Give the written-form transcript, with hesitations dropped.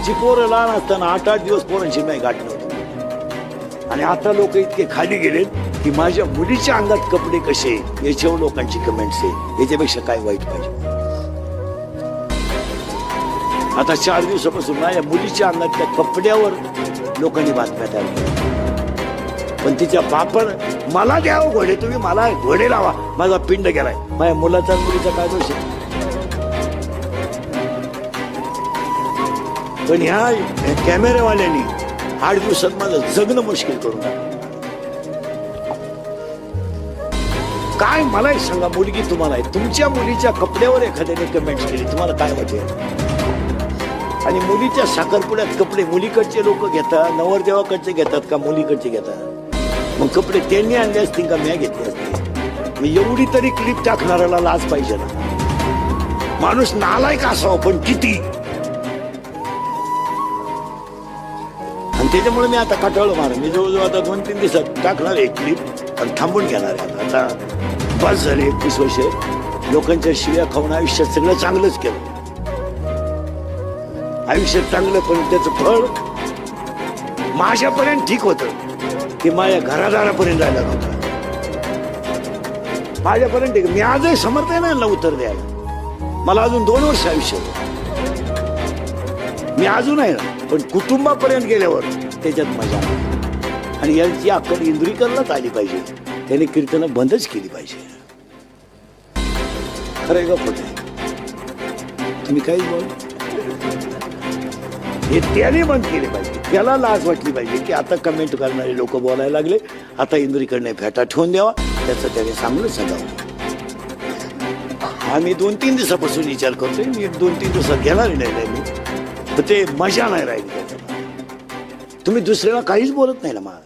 आमची पोरं लहान असताना 8-8 दिवस पोरांची नाही गाठ नव्हती. आणि आता लोक इतके खाली गेलेत की माझ्या मुलीच्या अंगात कपडे कसे याच्यावर लोकांची कमेंट्स आहे. याच्यापेक्षा काय वाईट पाहिजे. आता 4 दिवसापासून माझ्या मुलीच्या अंगात त्या कपड्यावर लोकांनी बातम्या तयार केल्या. पण तिच्या बापान मला द्यावं घोडे, तुम्ही मला घोडे लावा, माझा पिंड गेलाय. माझ्या मुलाचा मुलीचा काय दोष आहे. पण ह्या कॅमेरावाल्यांनी 8 दिवसात माझं जगणं मुश्किल करून टाकलं. काय मला एक सांगा, मुलगी तुम्हाला आहे, तुमच्या मुलीच्या कपड्यावर एखाद्याने कमेंट केली, तुम्हाला काय वाटेल. आणि मुलीच्या साखरपुड्यात कपडे मुलीकडचे लोक घेतात, नवरदेवाकडचे घेतात का मुलीकडचे घेतात. मग कपडे त्यांनी आणले असतील का मी घेतले असते. एवढी तरी क्लिप टाकणाऱ्याला लाज पाहिजे ना. माणूस नालायक असावा पण किती. आणि त्याच्यामुळे मी आता कटाळलो मार. मी जवळजवळ आता 2-3 दिवसात टाकणार एक क्लिप आणि थांबून घेणार आहे. आता बस झाले 21 वर्ष लोकांच्या शिव्या खाऊन आयुष्यात सगळं चांगलंच केलं. आयुष्यात चांगलं, पण त्याचं फळ माझ्यापर्यंत ठीक होतं ते माझ्या घरादारापर्यंत जायला नव्हतं. माझ्यापर्यंत मी आजही समर्थ आहे ना उत्तर द्यायला. मला अजून 2 वर्ष आयुष्य, मी अजून आहे ना. पण कुटुंबापर्यंत गेल्यावर त्याच्यात मजा. आणि यांची अक्कल इंद्रिकरलाच आली पाहिजे. त्याने कीर्तन बंदच केली पाहिजे. खरंय का खोटं आहे. तुम्ही काहीच बोल, हे त्याने बंद केले पाहिजे. त्याला लाज वाटली पाहिजे की आता कमेंट करणारे लोक बोलायला लागले, आता इंद्रिकडने फेटा ठेवून द्यावा. त्याचं त्याने चांगलं सजावं. आम्ही 2-3 दिवसापासून विचार करतोय. मी 2-3 दिवसात घेणार नाही मी. ते मजा नाही राहिली त्याच्यात. तुम्ही दुसऱ्याला काहीच बोलत नाही ना.